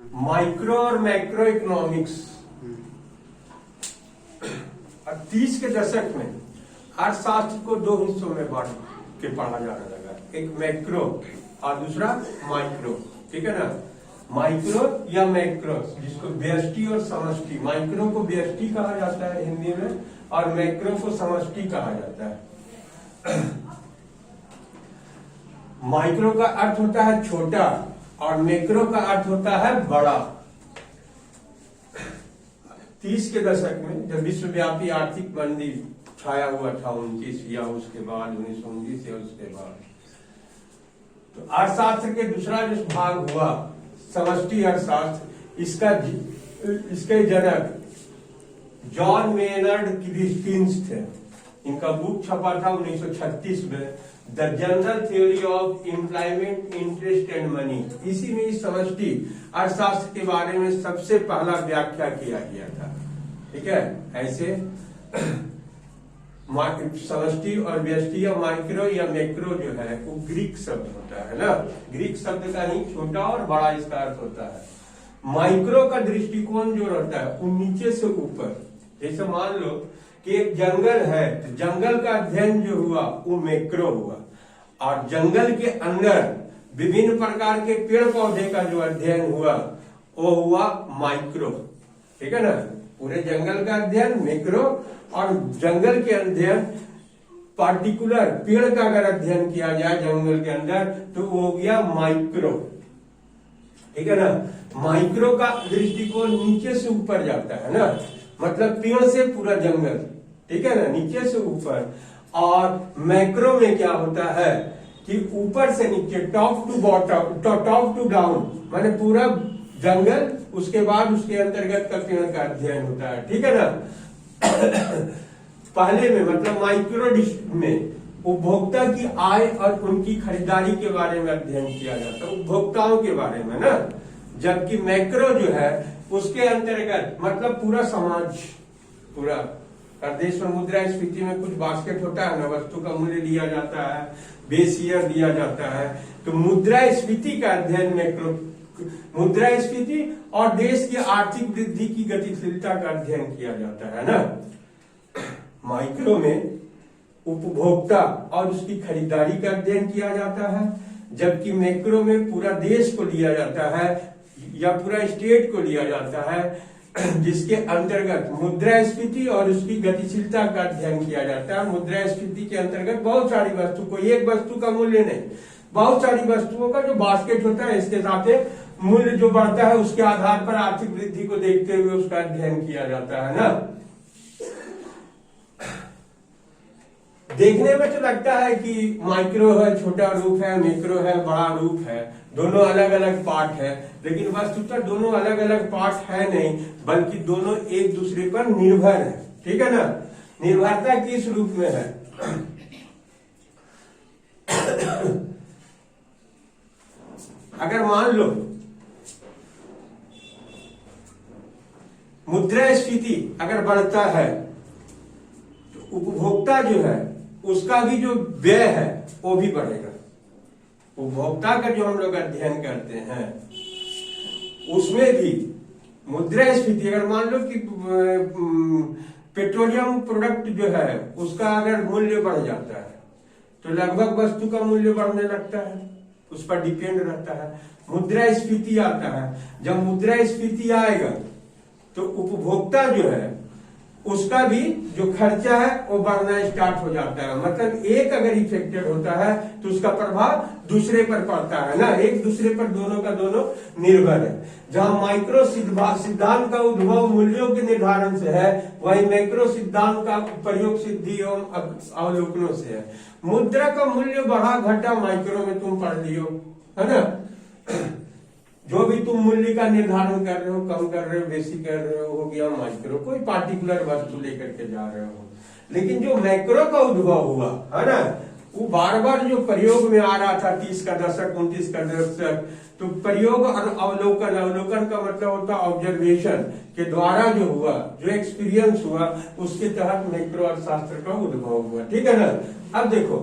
Micro और macro economics. 30 के दशक में अर्थशास्त्र को दो हिस्सों में बांट के पढ़ा जाने लगा, एक मैक्रो और दूसरा माइक्रो। ठीक है ना, माइक्रो या मैक्रो, जिसको व्यष्टि और समष्टि। माइक्रो को व्यष्टि कहा जाता है हिंदी में और मैक्रो को समष्टि कहा जाता है। माइक्रो का अर्थ होता है छोटा और मैक्रो का अर्थ होता है बड़ा। 30 के दशक में जब विश्वव्यापी आर्थिक मंदी छाया हुआ था 29 या उसके बाद 1919 या उसके बाद, तो अर्थशास्त्र के दूसरा जो भाग हुआ समष्टि अर्थशास्त्र, इसके जनक जॉन मेनर्ड क्रिस्टिन्स थे। इनका बुक छपा था 1936 में, the general theory of employment, interest and money. इसी में इस समष्टि अर्थशास्त्र के बारे में सबसे पहला व्याख्या किया गया था। ठीक है, ऐसे समष्टि और व्यष्टि या माइक्रो या मैक्रो जो है वो ग्रीक शब्द होता है ना, ग्रीक शब्द का ही छोटा और बड़ा इसका अर्थ होता है। माइक्रो का दृष्टिकोण जो रहता है वो नीचे से ऊपर। जैसे मान लो कि एक जंगल है तो जंगल का अध्ययन जो हुआ वो मैक्रो हुआ, और जंगल के अंदर विभिन्न प्रकार के पेड़ पौधे का जो अध्ययन हुआ वो हुआ माइक्रो। ठीक है ना, पूरे जंगल का अध्ययन मैक्रो, और जंगल के अध्ययन पार्टिकुलर पेड़ का अगर अध्ययन किया जाए जंगल के अंदर तो वो हो गया माइक्रो। ठीक है ना, माइक्रो का दृष्टिकोण नीचे से ऊपर जाता है ना, मतलब पेड़ से पूरा जंगल। ठीक है ना, नीचे से ऊपर। और मैक्रो में क्या होता है कि ऊपर से नीचे, top to bottom, top to down, माने पूरा जंगल, उसके बाद उसके अंतर्गत का पेड़ का अध्ययन होता है। ठीक है ना। पहले में मतलब माइक्रो में उपभोक्ता की आय और उनकी खरीदारी के बारे में अध्ययन किया जाता है, उपभोक्ताओं के बारे में ना। जबकि मैक्रो जो है उसके अंतर्गत मतलब पूरा समाज, पूरा देश में मुद्रास्फीति में कुछ बास्केट होता है ना, वस्तु का मूल्य लिया जाता है, बेस ईयर दिया जाता है, तो मुद्रास्फीति का अध्ययन मैक्रो, मुद्रास्फीति और देश की आर्थिक वृद्धि की गतिशीलता का अध्ययन किया जाता है ना। माइक्रो में उपभोक्ता और उसकी खरीदारी का अध्ययन किया जाता है, जबकि मैक्रो में पूरा देश को लिया जाता है या पूरा स्टेट को लिया जाता है, जिसके अंतर्गत मुद्रास्फीति और उसकी गतिशीलता का अध्ययन किया जाता है। मुद्रास्फीति के अंतर्गत बहुत सारी वस्तु को, एक वस्तु का मूल्य नहीं, बहुत सारी वस्तुओं का जो बास्केट होता है, इसके साथ मूल्य जो बढ़ता है उसके आधार पर आर्थिक वृद्धि को देखते हुए उसका अध्ययन किया जाता है ना। देखने में तो लगता है कि माइक्रो है छोटा रूप है, मैक्रो है बड़ा रूप है, दोनों अलग अलग पार्ट है, लेकिन वस्तुतः दोनों अलग अलग पार्ट है नहीं, बल्कि दोनों एक दूसरे पर निर्भर है। ठीक है ना, निर्भरता किस रूप में है? अगर मान लो मुद्रास्फीति अगर बढ़ता है तो उपभोक्ता जो है उसका भी जो व्यय है वो भी बढ़ेगा। उपभोक्ता का जो हम लोग अध्ययन करते हैं उसमें भी मुद्रास्फीति, अगर मान लो कि पेट्रोलियम प्रोडक्ट जो है उसका अगर मूल्य बढ़ जाता है तो लगभग वस्तु का मूल्य बढ़ने लगता है, उस पर डिपेंड रहता है। मुद्रास्फीति आता है, जब मुद्रास्फीति आएगा तो उपभोक्ता जो है उसका भी जो खर्चा है वो बढ़ना स्टार्ट हो जाता है। मतलब एक अगर इफेक्टेड होता है तो उसका प्रभाव दूसरे पर पड़ता है ना, एक दूसरे पर दोनों का दोनों निर्भर है। जहां माइक्रो सिद्धांत का उद्भव मूल्यों के निर्धारण से है, वही मैक्रो सिद्धांत का प्रयोग सिद्धि एवं अवलोकनों से है। मुद्रा का मूल्य बढ़ा घटा माइक्रो में तुम पढ़ लियो, है ना। जो भी तुम मूल्य का निर्धारण कर रहे हो, कम कर रहे हो, बेसी कर रहे हो गया माइक्रो, कोई पार्टिकुलर वस्तु लेकर के जा रहे हो। लेकिन जो मैक्रो का उद्भव हुआ है ना, वो बार बार जो प्रयोग में आ रहा था 30 का दशक 29 का दशक, तो प्रयोग और अवलोकन, अवलोकन का मतलब होता है ऑब्जर्वेशन के द्वारा जो हुआ, जो एक्सपीरियंस हुआ, उसके तहत मैक्रो अर्थशास्त्र का उद्भव हुआ। ठीक है ना। अब देखो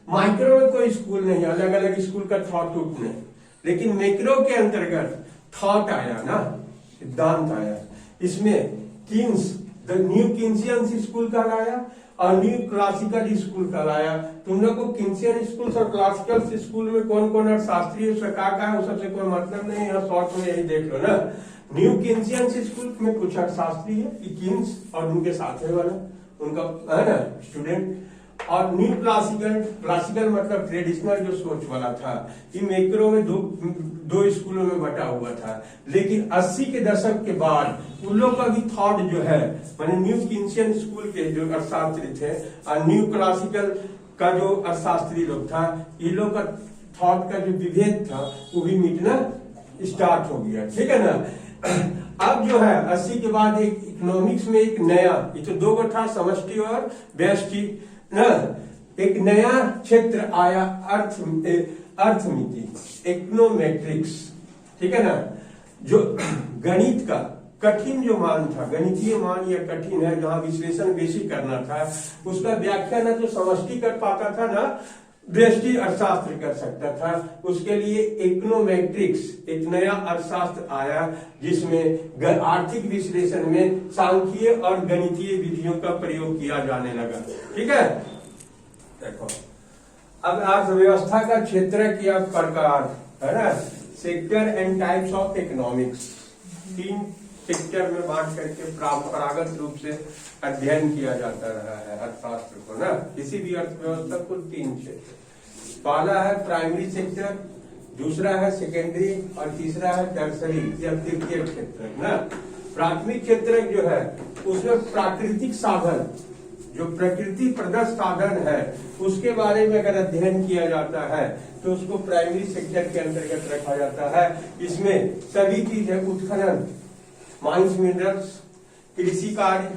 माइक्रो में कोई स्कूल नहीं, अलग अलग स्कूल का थॉट नहीं, लेकिन मैक्रो के अंतर्गत थॉट आया ना, सिद्धांत आया। इसमें Keynes, the new Keynesian school कहलाया और न्यू क्लासिकल स्कूल कहलाया। तुम लोग को किन्सियन स्कूल और क्लासिकल स्कूल में कौन कौन अर्थशास्त्री का है वो सबसे कोई मतलब नहीं, यहाँ शॉर्ट में यही देख लो ना। न्यू किन्सियन स्कूल में कुछ अर्थशास्त्री है, किन्स और उनके साथ वाला उनका है ना स्टूडेंट, और न्यू क्लासिकल, क्लासिकल मतलब ट्रेडिशनल जो सोच वाला था। ये मैक्रो में दो स्कूलों में बटा हुआ था। लेकिन 80 के दशक के बाद उन लोग का भी थॉट जो है, माने न्यू किन्सियन स्कूल के जो अर्थशास्त्री थे और न्यू क्लासिकल का जो अर्थशास्त्री लोग था, ये लोग का थॉट का जो विभेद था वो भी मिटना स्टार्ट हो गया, ठीक है ना। अब जो है 80 के बाद एक इकोनॉमिक्स में एक नया, ये तो दो गो था, समष्टि और व्यष्टि ना, एक नया क्षेत्र आया, अर्थमिति, इकोनोमेट्रिक्स, ठीक है ना। जो गणित का कठिन जो मान था, गणितीय मान या कठिन है, जहां विश्लेषण बेसी करना था, उसका व्याख्या ना तो समष्टि कर पाता था ना व्यष्टि अर्थशास्त्र कर सकता था। उसके लिए इकोनोमेट्रिक्स एक नया अर्थशास्त्र आया, जिसमें आर्थिक विश्लेषण में सांख्यिकीय और गणितीय विधियों का प्रयोग किया जाने लगा, ठीक है। देखो अब अर्थव्यवस्था का क्षेत्र किया प्रकार है ना, sector and types of economics, 3 sector में बांट करके परंपरागत रूप से अध्ययन किया जाता रहा है अर्थशास्त्र को ना। किसी भी अर्थव्यवस्था को 3 क्षेत्र, पहला है प्राइमरी सेक्टर, दूसरा है सेकेंडरी और तीसरा है टर्सरी या तृतीय क्षेत्र ना। प्राथमिक क्षेत्र जो है उसमें प्राकृतिक साधन, जो प्रकृति प्रदत्त साधन है, उसके बारे में अगर अध्ययन किया जाता है तो उसको प्राइमरी सेक्टर के अंतर्गत रखा जाता है। इसमें सभी चीजें, उत्खनन, माइंस, मिनरल्स, कृषि कार्य,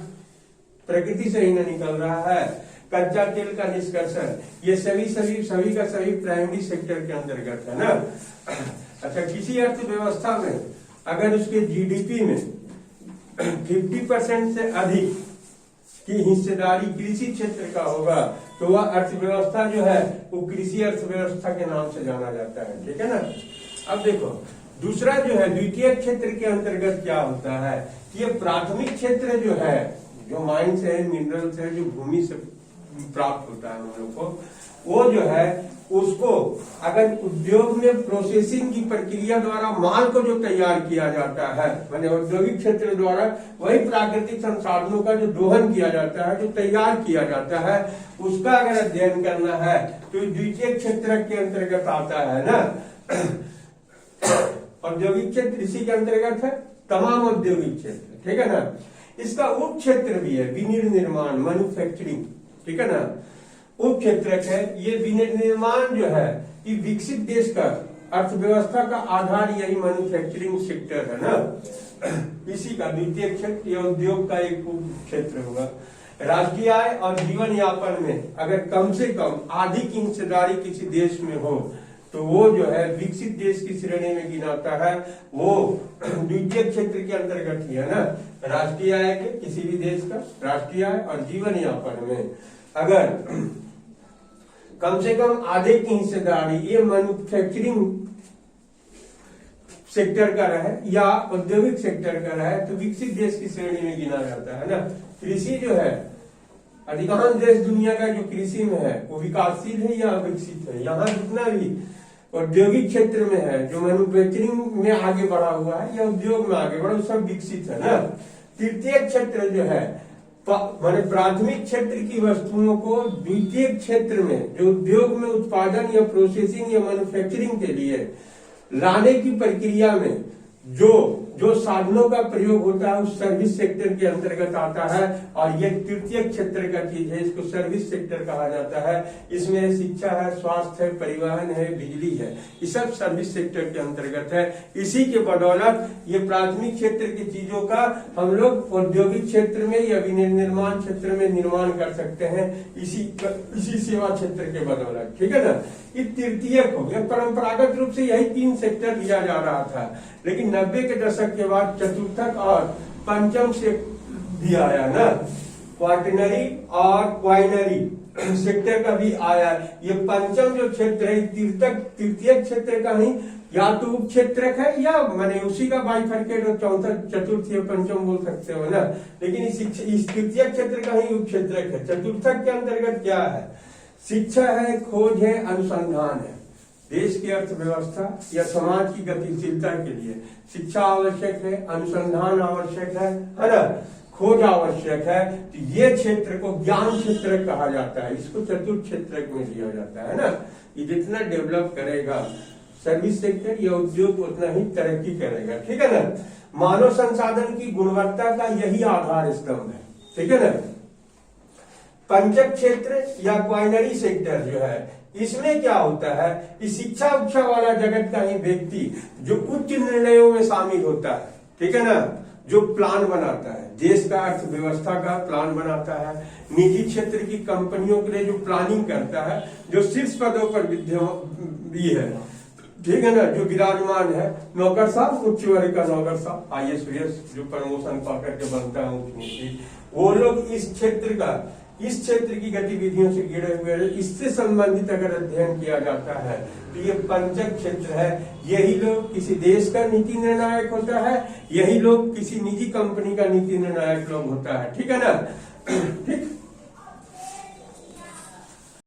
प्रकृति से ही न निकल रहा है, कच्चा तेल का निष्कर्षण, ये सभी का सभी प्राइमरी सेक्टर के अंतर्गत है ना। अच्छा, किसी अर्थव्यवस्था में अगर उसके जीडीपी में 50% से अधिक की हिस्सेदारी कृषि क्षेत्र का होगा तो वह अर्थव्यवस्था जो है वो कृषि अर्थव्यवस्था के नाम से जाना जाता है, ठीक है ना। अब देखो दूसरा जो है द्वितीय क्षेत्र के अंतर्गत क्या होता है, ये प्राथमिक क्षेत्र जो है, जो माइंस है, मिनरल्स है, जो भूमि से प्राप्त होता है हम लोग को, वो जो है उसको अगर उद्योग में प्रोसेसिंग की प्रक्रिया द्वारा माल को जो तैयार किया जाता है, माने औद्योगिक क्षेत्र द्वारा वही प्राकृतिक संसाधनों का जो दोहन किया जाता है, जो तैयार किया जाता है, उसका अगर अध्ययन करना है तो द्वितीय क्षेत्र के अंतर्गत आता है ना। औद्योगिक क्षेत्र इसी के अंतर्गत है, तमाम औद्योगिक क्षेत्र, ठीक है ना। इसका उप क्षेत्र भी है, विनिर्माण, मैन्युफैक्चरिंग, ठीक है ना। उप क्षेत्र है ये विनिर्माण जो है, ये विकसित देश का अर्थव्यवस्था का आधार यही मैन्युफैक्चरिंग सेक्टर है ना। इसी का द्वितीय क्षेत्र या उद्योग का एक उप क्षेत्र होगा। राष्ट्रीय आय और जीवन यापन में अगर कम से कम आधी की हिस्सेदारी किसी देश में हो तो वो जो है विकसित देश की श्रेणी में गिनाता है, वो द्वितीय क्षेत्र के अंतर्गत ही है ना। राष्ट्रीय आय के किसी भी देश का राष्ट्रीय आय और जीवन यापन में अगर कम से कम आधे की हिस्सेदारी ये मैन्युफैक्चरिंग सेक्टर का रहे या औद्योगिक सेक्टर का रहे तो विकसित देश की श्रेणी में गिना जाता है ना। कृषि जो है, अधिकांश देश दुनिया का जो कृषि में है वो विकासशील है या अविकसित है। यहाँ जितना भी औद्योगिक क्षेत्र में है, जो मैन्युफैक्चरिंग में आगे बढ़ा हुआ है या उद्योग में आगे बढ़ा, सब विकसित है ना। तृतीय क्षेत्र जो है माने प्राथमिक क्षेत्र की वस्तुओं को द्वितीय क्षेत्र में जो उद्योग में उत्पादन या प्रोसेसिंग या मैन्युफैक्चरिंग के लिए लाने की प्रक्रिया में जो साधनों का प्रयोग होता है उस सर्विस सेक्टर के अंतर्गत आता है। और ये तृतीय क्षेत्र का चीज है, इसको सर्विस सेक्टर कहा जाता है। इसमें शिक्षा है, स्वास्थ्य है, परिवहन है, बिजली है, ये सब सर्विस सेक्टर के अंतर्गत है। इसी के बदौलत ये प्राथमिक क्षेत्र की चीजों का हम लोग औद्योगिक क्षेत्र में या विनिर्माण क्षेत्र में निर्माण कर सकते हैं, इसी सेवा क्षेत्र के बदौलत, ठीक है ना। ये तृतीयक हो गया। परंपरागत रूप से यही 3 सेक्टर लिया जा रहा था, लेकिन 90 के दशक के बाद चतुर्थक और पंचम से भी आया ना, क्वार्टनरी और क्वाइनरी सेक्टर का भी आया। ये पंचम जो क्षेत्र है तृतीय क्षेत्र का ही या तो उप क्षेत्रक है या माने उसी का बाइफरकेट और चौथा चतुर्थ या पंचम बोल सकते हो ना, लेकिन इस तृतीय क्षेत्र का ही उप क्षेत्रक है। चतुर्थक के अंतर्गत क्या है? शिक्षा है, खोज है, अनुसंधान है। देश की अर्थव्यवस्था या समाज की गतिशीलता के लिए शिक्षा आवश्यक है, अनुसंधान आवश्यक है ना, खोज आवश्यक है। तो ये क्षेत्र को ज्ञान क्षेत्र कहा जाता है, इसको चतुर्थ क्षेत्र में लिया जाता है ना। ये जितना डेवलप करेगा सर्विस सेक्टर या उद्योग उतना ही तरक्की करेगा, ठीक है ना। मानव संसाधन की गुणवत्ता का यही आधार स्तंभ है, ठीक है ना। पंचक क्षेत्र या क्वाइनरी सेक्टर जो है, इसमें क्या होता है कि शिक्षा उच्छा वाला जगत का ही व्यक्ति जो उच्च निर्णयों में शामिल होता है, ठीक है ना, जो प्लान बनाता है, देश का अर्थव्यवस्था का प्लान बनाता है, निजी क्षेत्र की कंपनियों के लिए जो प्लानिंग करता है, जो शीर्ष पदों पर भी है, ठीक है ना, जो विराजमान है, नौकर साहब, उच्च वर्ग का नौकर साहब, IAS जो प्रमोशन पा करके बनता है उच्च नीति, वो लोग इस क्षेत्र की गतिविधियों से जुड़े हुए हैं। इससे संबंधित अगर अध्ययन किया जाता है तो ये पंचक क्षेत्र है। यही लोग किसी देश का नीति निर्णायक होता है, यही लोग किसी निजी कंपनी का नीति निर्णायक लोग होता है, ठीक है ना। ठीक।